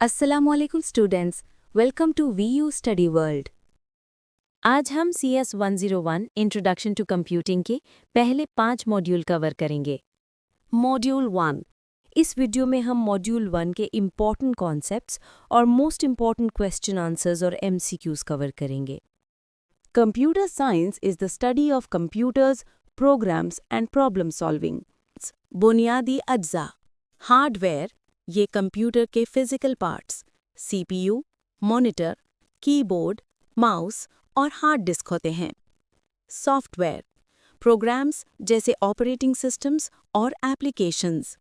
अस्सलामुअलैकुम students, welcome to VU study world. आज हम CS 101 इंट्रोडक्शन टू कंप्यूटिंग के पहले 5 मॉड्यूल कवर करेंगे। मॉड्यूल 1। इस वीडियो में हम मॉड्यूल 1 के इम्पॉर्टेंट कॉन्सेप्ट्स और मोस्ट इम्पॉर्टेंट क्वेश्चन आंसर्स और MCQs कवर करेंगे। Computer science is the study of computers, programs and problem solving. बुनियादी अज्जा। हार्डवेयर, ये कंप्यूटर के physical parts CPU, monitor, keyboard, mouse और हार्ड डिस्क होते हैं। सॉफ्टवेयर, प्रोग्राम्स जैसे ऑपरेटिंग सिस्टम्स और एप्लीकेशंस।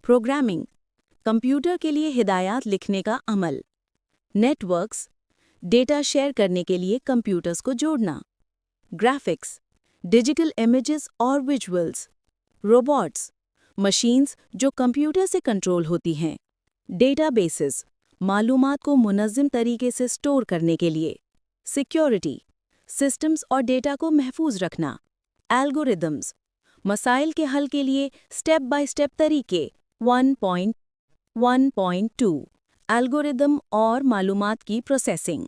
प्रोग्रामिंग, कंप्यूटर के लिए हिदायत लिखने का अमल। नेटवर्क्स, डेटा शेयर करने के लिए कंप्यूटर्स को जोड़ना। ग्राफिक्स, डिजिटल इमेजेस और विजुअल्स। रोबोट्स, मशीन्स जो कंप्यूटर से कंट्रोल होती हैं। डेटाबेसेस, मालूमात को मुनज़्ज़म तरीके से स्टोर करने के लिए। सिक्योरिटी, सिस्टम्स और डेटा को महफूज रखना। एल्गोरिदम्स, मसाइल के हल के लिए स्टेप बाय स्टेप तरीके। 1.1.2 एल्गोरिदम और मालूमात की प्रोसेसिंग।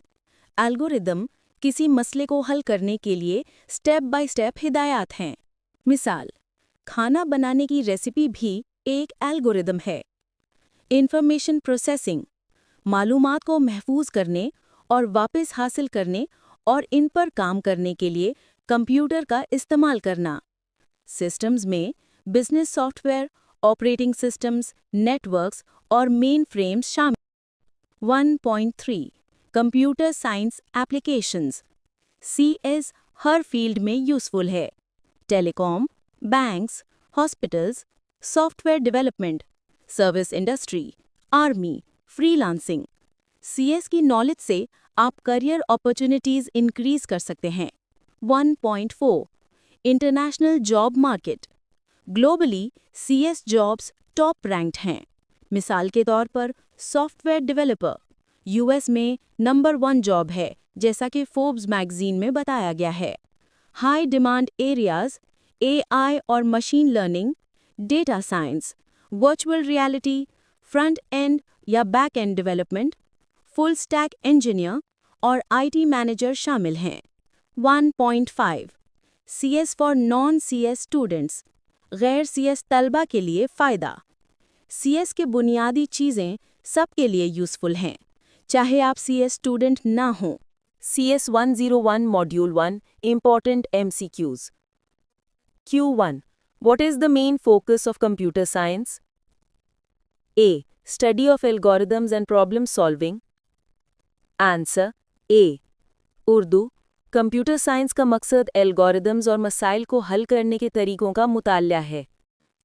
एल्गोरिदम किसी मसले को हल करने के लिए स्टेप बाय स्टेप हिदायत हैं। मिसाल, खाना बनाने की रेसिपी भी एक एल्गोरिदम है। इंफॉर्मेशन प्रोसेसिंग, मालूमात को महफूज करने और वापस हासिल करने और इन पर काम करने के लिए कंप्यूटर का इस्तेमाल करना। सिस्टम्स में business software, operating systems, networks और मेन फ्रेम्स शामिल। 1.3 कंप्यूटर साइंस एप्लीकेशंस। CS हर फील्ड में यूजफुल है। Telecom, banks, hospitals, software development, service industry, army, freelancing. CS की नॉलेज से आप करियर अपॉर्चुनिटीज इंक्रीज कर सकते हैं। 1.4 international job market. Globally CS jobs top ranked हैं। मिसाल के तौर पर सॉफ्टवेयर डेवलपर US में नंबर 1 जॉब है, जैसा कि फोर्ब्स मैगजीन में बताया गया है। हाई डिमांड एरियाज AI और machine learning, data science, virtual reality, front end या back end development, full stack engineer और IT मैनेजर शामिल हैं। 1.5 CS for non CS students, गैर CS तलबा के लिए फ़ायदा। CS के बुनियादी चीज़ें सबके लिए यूज़फुल हैं, चाहे आप CS स्टूडेंट ना हों। CS 101 Module 1 Important MCQs. Q1. What is the main focus of computer science? A. Study of algorithms and problem solving. Answer A. Urdu, computer science का मकसद एल्गोरिदम्स और मसाइल को हल करने के तरीकों का मुतालिया है।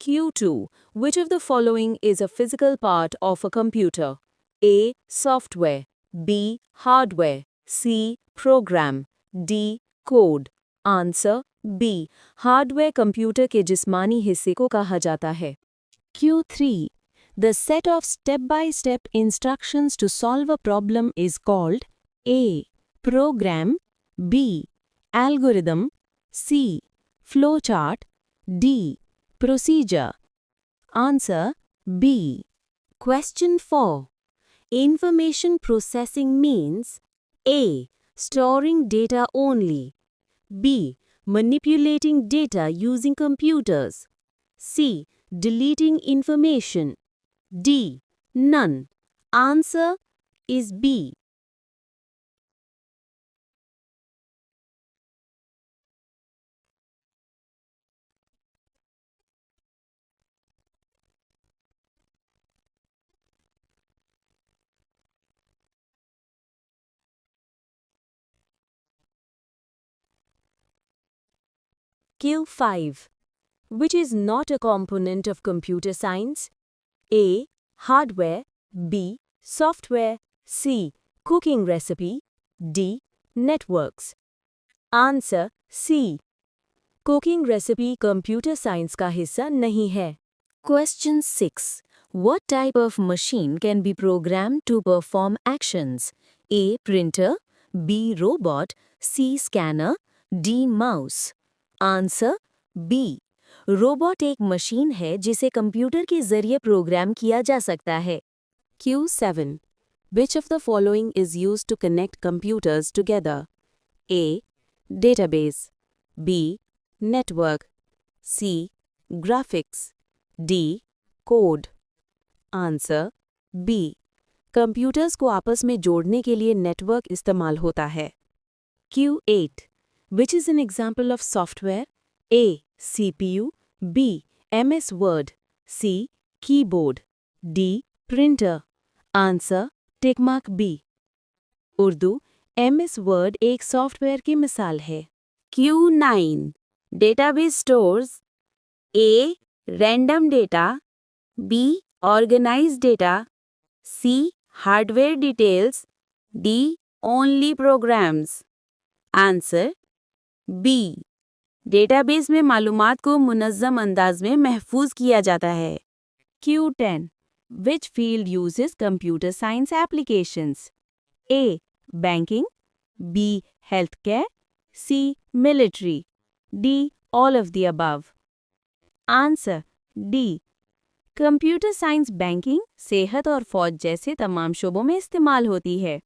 Q2. Which of the following is a physical part of a computer? A. Software. B. Hardware. C. Program. D. Code. Answer B. Hardware computer के जिस्मानी हिस्से को कहा जाता है। Q3. The set of step-by-step instructions to solve a problem is called A. Program. B. Algorithm. C. Flowchart. D. Procedure. Answer B. Question 4. Information processing means A. Storing data only. B. Manipulating data using computers. C. Deleting information. D. None. Answer is B. Q5. Which is not a component of computer science? A. Hardware. B. Software. C. Cooking recipe. D. Networks. Answer C. Cooking recipe computer science का हिस्सा नहीं है। Question 6. What type of machine can be programmed to perform actions? A. Printer. B. Robot. C. Scanner. D. Mouse. Answer B. Robot एक machine है जिसे computer के जरिए programme किया जा सकता है। Q7. Which of the following is used to connect computers together? A. Database. B. Network. C. Graphics. D. Code. Answer B. Computers को आपस में जोड़ने के लिए नेटवर्क इस्तेमाल होता है। Q8. Which is an example of software? A. CPU. B. MS Word. C. Keyboard. D. Printer. Answer tick mark B. Urdu MS Word एक सॉफ्टवेयर की मिसाल है। Q9. Database stores A. Random data. B. Organized data. C. Hardware details. D. Only programs. Answer B. Database में मालूमात को मुनज़्ज़म अंदाज में महफूज किया जाता है। Q10. Which field uses computer science applications? A. Banking. B. Healthcare. C. Military. D. All of the above. Answer D. Computer science banking, सेहत और फौज जैसे तमाम शोबों में इस्तेमाल होती है।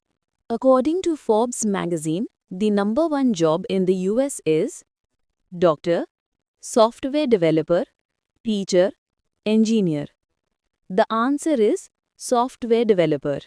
According to Forbes magazine, the number one job in the US is doctor, software developer, teacher, engineer. The answer is software developer.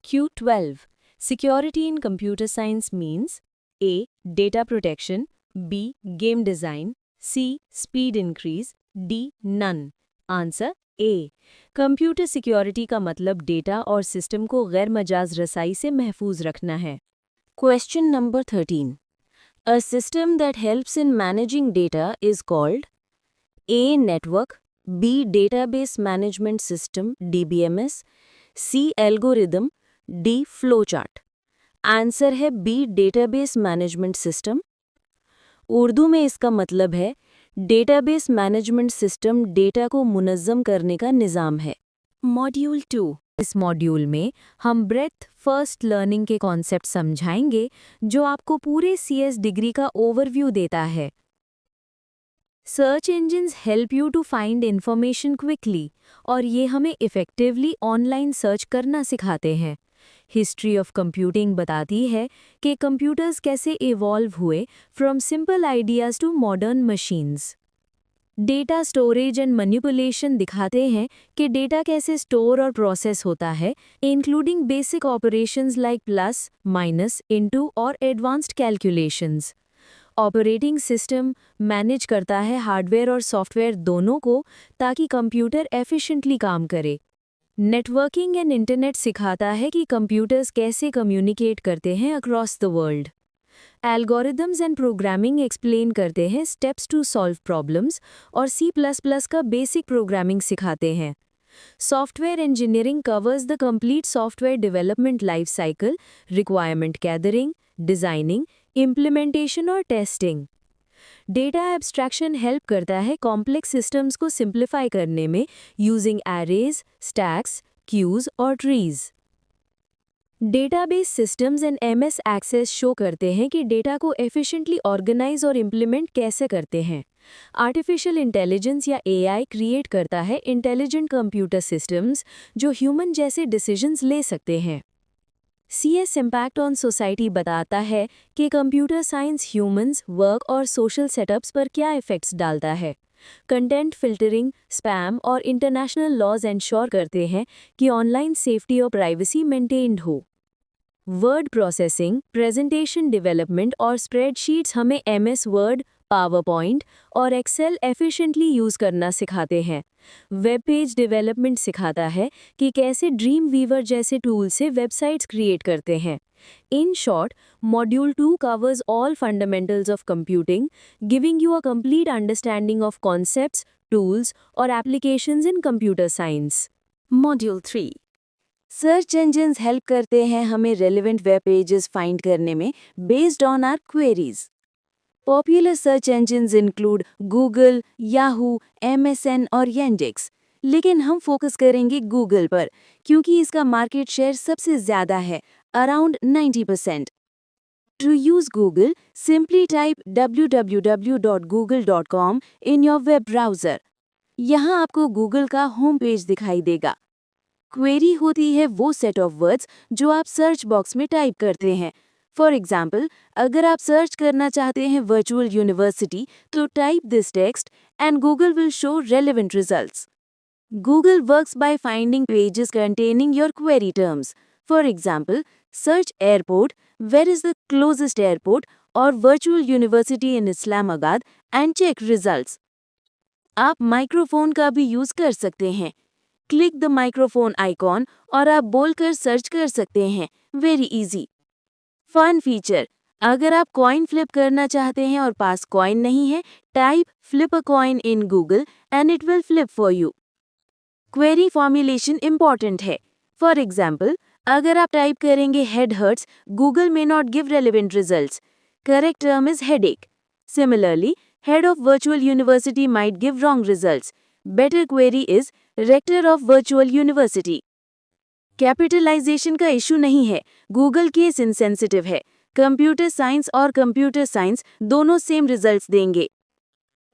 Q12. Security in computer science means A. Data protection. B. Game design. C. Speed increase. D. None. Answer A. Computer security का मतलब data और system को गैर मजाज रसाई से महफूज रखना है। Question number 13. A system that helps in managing data is called A. Network. B. Database Management System DBMS. C. Algorithm. D. Flowchart. Answer है B. Database Management System. Urdu में इसका मतलब है डेटाबेस मैनेजमेंट सिस्टम डेटा को मुनज़्ज़म करने का निज़ाम है। Module 2। इस मॉड्यूल में हम ब्रेथ फर्स्ट लर्निंग के कॉन्सेप्ट समझाएंगे जो आपको पूरे CS डिग्री का ओवरव्यू देता है। Search engines help you to find information quickly और ये हमें इफ़ेक्टिवली ऑनलाइन सर्च करना सिखाते हैं। हिस्ट्री ऑफ कंप्यूटिंग बताती है कि कंप्यूटर्स कैसे इवॉल्व हुए from simple ideas to modern machines. Data storage and manipulation दिखाते हैं कि डेटा कैसे स्टोर और प्रोसेस होता है, including basic operations like plus, minus, into और advanced calculations. Operating system manage करता है हार्डवेयर और सॉफ्टवेयर दोनों को ताकि कंप्यूटर एफिशिएंटली काम करे। नेटवर्किंग एंड इंटरनेट सिखाता है कि कंप्यूटर्स कैसे कम्युनिकेट करते हैं across the world. Algorithms and programming explain करते हैं स्टेप्स टू सॉल्व प्रॉब्लम्स और C++ का बेसिक प्रोग्रामिंग सिखाते हैं। Software engineering covers the complete software development life cycle, requirement gathering, designing, implementation और टेस्टिंग। डेटा एब्स्ट्रैक्शन हेल्प करता है complex systems को सिंप्लीफाई करने में यूजिंग एरेज, स्टैक्स, क्यूज और trees. Database systems and MS access show करते हैं कि डेटा को एफिशिएंटली ऑर्गेनाइज और इम्प्लीमेंट कैसे करते हैं। आर्टिफिशियल इंटेलिजेंस या AI क्रिएट करता है इंटेलिजेंट कंप्यूटर सिस्टम्स जो ह्यूमन जैसे डिसीजंस ले सकते हैं। CS इम्पैक्ट ऑन सोसाइटी बताता है कि कंप्यूटर साइंस ह्यूमंस, वर्क और सोशल सेटअप्स पर क्या इफ़ेक्ट्स डालता है। कंटेंट फिल्टरिंग, स्पैम और इंटरनेशनल लॉज एंश्योर करते हैं कि ऑनलाइन सेफ्टी और प्राइवेसी मेंटेन्ड हो। वर्ड प्रोसेसिंग, प्रेजेंटेशन डेवलपमेंट और स्प्रेडशीट्स हमें MS वर्ड, पावरपॉइंट और एक्सेल एफिशिएंटली यूज़ करना सिखाते हैं। वेब पेज डेवलपमेंट सिखाता है कि कैसे ड्रीम वीवर जैसे टूल से वेबसाइट्स क्रिएट करते हैं। In short, module 2 covers all fundamentals of computing, giving you a complete understanding of concepts, tools और applications in computer science. Module 3। Search engines help करते हैं हमें रेलेवेंट वेब पेजेस फाइंड करने में based on our queries. Popular search engines include Google, Yahoo, MSN और Yandex, लेकिन हम focus करेंगे Google पर क्योंकि इसका मार्केट शेयर सबसे ज़्यादा है, around 90%। To use Google, simply type www.google.com in your web browser. यहाँ आपको Google का होम पेज दिखाई देगा। क्वेरी होती है वो सेट ऑफ वर्ड्स जो आप सर्च बॉक्स में टाइप करते हैं। फॉर एग्जाम्पल, अगर आप सर्च करना चाहते हैं वर्चुअल यूनिवर्सिटी, तो type this text and Google will show relevant results. Google works by finding pages containing your query terms. For example, search airport, where is the closest airport, or virtual university in Islamabad and check results. आप microphone का भी use कर सकते हैं। Click the microphone icon और आप बोलकर search कर सकते हैं। Very easy. फन फीचर, अगर आप कॉइन फ्लिप करना चाहते हैं और पास कॉइन नहीं है, type flip a coin in Google and it will flip for you. Query formulation important है। फॉर एग्जाम्पल, अगर आप टाइप करेंगे head hurts, Google may not give relevant results. Correct term is headache. Similarly, head of virtual university might give wrong results. Better query is rector of virtual university. Capitalisation का issue नहीं है, Google case insensitive है। Computer science और computer science दोनों same results देंगे।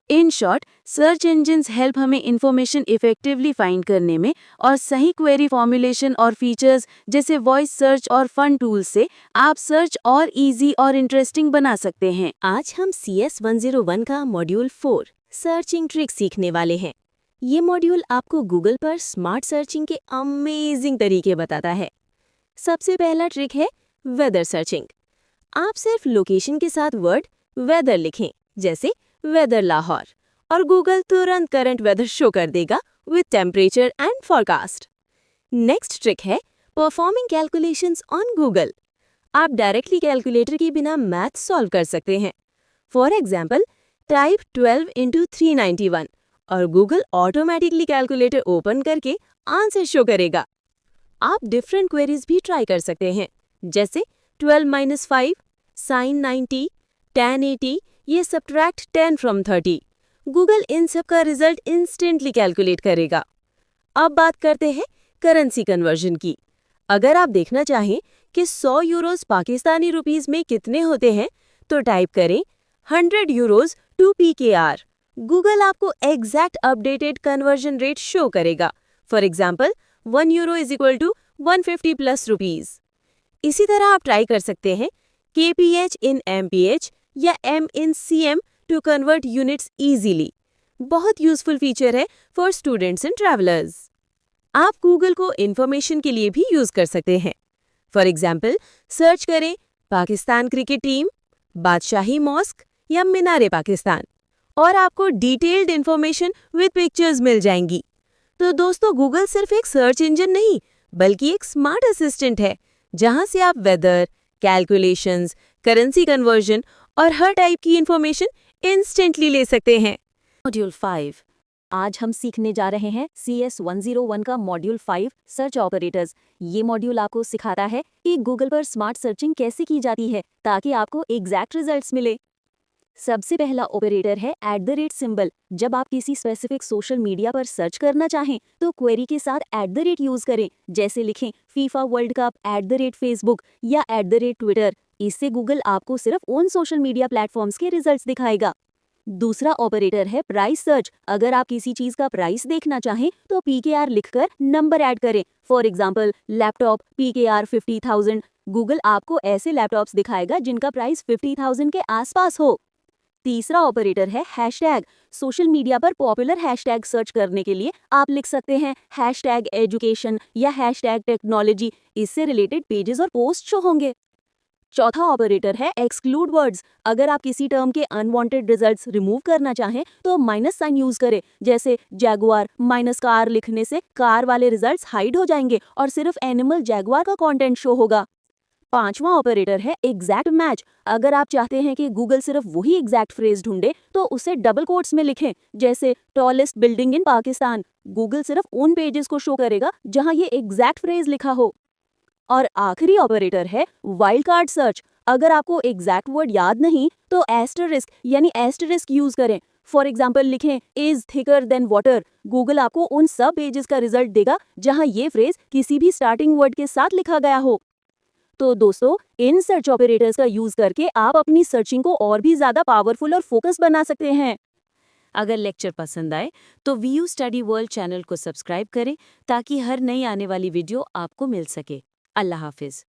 In short, search engines हेल्प हमें information effectively find करने में, और सही क्वेरी फॉर्मुलेशन और फीचर्स जैसे वॉइस सर्च और फन टूल्स से आप सर्च और इजी और इंटरेस्टिंग बना सकते हैं। आज हम CS 101 का मॉड्यूल 4 सर्चिंग ट्रिक सीखने वाले हैं। ये मॉड्यूल आपको गूगल पर स्मार्ट सर्चिंग के अमेजिंग तरीके बताता है। सबसे पहला ट्रिक है वेदर सर्चिंग। आप सिर्फ लोकेशन के साथ वर्ड वेदर लिखें, जैसे वेदर लाहौर, और गूगल तुरंत करंट वेदर शो कर देगा with temperature and forecast. Next trick है परफॉर्मिंग कैलकुलेशंस ऑन गूगल। आप डायरेक्टली कैलकुलेटर के बिना मैथ सॉल्व कर सकते हैं। फॉर एग्जाम्पल, टाइप 12 into 391 और गूगल ऑटोमेटिकली कैलकुलेटर ओपन करके आंसर शो करेगा। आप डिफरेंट क्वेरीज भी ट्राई कर सकते हैं, जैसे 12 - 5, sin 90, tan 80 ये सब्ट्रैक्ट 10 from 30। गूगल इन सब का रिजल्ट इंस्टेंटली कैलकुलेट करेगा। अब बात करते हैं करेंसी कन्वर्जन की। अगर आप देखना चाहें कि 100 यूरोज पाकिस्तानी रुपीस में कितने होते हैं, तो टाइप करें 100 यूरोज टू PKR। गूगल आपको exact updated conversion rate show करेगा। For example, 1 euro is equal to 150 plus rupees। इसी तरह आप ट्राई कर सकते हैं kph in mph या m in cm to convert units easily. बहुत यूजफुल फीचर है फॉर स्टूडेंट्स एंड ट्रैवलर्स। आप गूगल को इंफॉर्मेशन के लिए भी यूज कर सकते हैं। फॉर एग्जाम्पल, सर्च करें पाकिस्तान क्रिकेट टीम, बादशाही मॉस्क या मीनारे पाकिस्तान, और आपको डिटेल्ड इंफॉर्मेशन विद पिक्चर्स मिल जाएंगी। तो दोस्तों, गूगल सिर्फ एक सर्च इंजन नहीं, बल्कि एक स्मार्ट असिस्टेंट है, जहां से आप वेदर, कैलकुलेशंस, करेंसी कन्वर्जन और हर टाइप की इंफॉर्मेशन इंस्टेंटली ले सकते हैं। मॉड्यूल 5। आज हम सीखने जा रहे हैं CS 101 का मॉड्यूल 5 सर्च ऑपरेटर्स। ये मॉड्यूल आपको सिखाता है कि गूगल पर स्मार्ट सर्चिंग कैसे की जाती है ताकि आपको एग्जैक्ट रिजल्ट्स मिले। सबसे पहला ऑपरेटर है @ सिंबल। जब आप किसी स्पेसिफिक सोशल मीडिया पर सर्च करना चाहें, तो क्वेरी के साथ @ यूज करें, जैसे लिखें फीफा वर्ल्ड कप @Facebook या @Twitter। इससे गूगल आपको सिर्फ उन सोशल मीडिया प्लेटफॉर्म्स के रिजल्ट्स दिखाएगा। दूसरा ऑपरेटर है प्राइस सर्च। अगर आप किसी चीज का प्राइस देखना चाहें, तो PKR लिखकर नंबर ऐड करें। For example, laptop PKR 50,000। Google आपको ऐसे लैपटॉप्स दिखाएगा जिनका प्राइस 50,000 के आसपास हो। तीसरा ऑपरेटर है हैशटैग। सोशल मीडिया पर पॉपुलर हैशटैग सर्च करने के लिए आप लिख सकते हैं #education या #technology। इससे रिलेटेड पेजेस और पोस्ट शो होंगे। चौथा ऑपरेटर है एक्सक्लूड वर्ड्स। अगर आप किसी टर्म के अनवांटेड रिजल्ट्स रिमूव करना चाहें, तो -साइन यूज करें, जैसे जैगुआर -कार लिखने से कार वाले रिजल्ट्स हाइड हो जाएंगे और सिर्फ एनिमल जैगुआर का कंटेंट शो होगा। पांचवा ऑपरेटर है एग्जैक्ट मैच। अगर आप चाहते हैं कि गूगल सिर्फ वही एग्जैक्ट फ्रेज ढूंढे, तो उसे डबल कोट्स में लिखें, जैसे tallest building in Pakistan. Google सिर्फ उन पेजेस को शो करेगा जहां ये एग्जैक्ट फ्रेज लिखा हो। और आखिरी ऑपरेटर है वाइल्ड कार्ड सर्च। अगर आपको एग्जैक्ट वर्ड याद नहीं, तो एस्टरिस्क यूज करें। फॉर एग्जाम्पल, लिखें is thicker than water. Google आपको उन सब पेजेस का रिजल्ट देगा जहां ये फ्रेज किसी भी स्टार्टिंग वर्ड के साथ लिखा गया हो। तो दोस्तों, इन सर्च ऑपरेटर्स का यूज करके आप अपनी सर्चिंग को और भी ज्यादा पावरफुल और फोकस बना सकते हैं। अगर लेक्चर पसंद आए तो VU स्टडी वर्ल्ड चैनल को सब्सक्राइब करें ताकि हर नई आने वाली वीडियो आपको मिल सके। अल्लाह हाफिज़।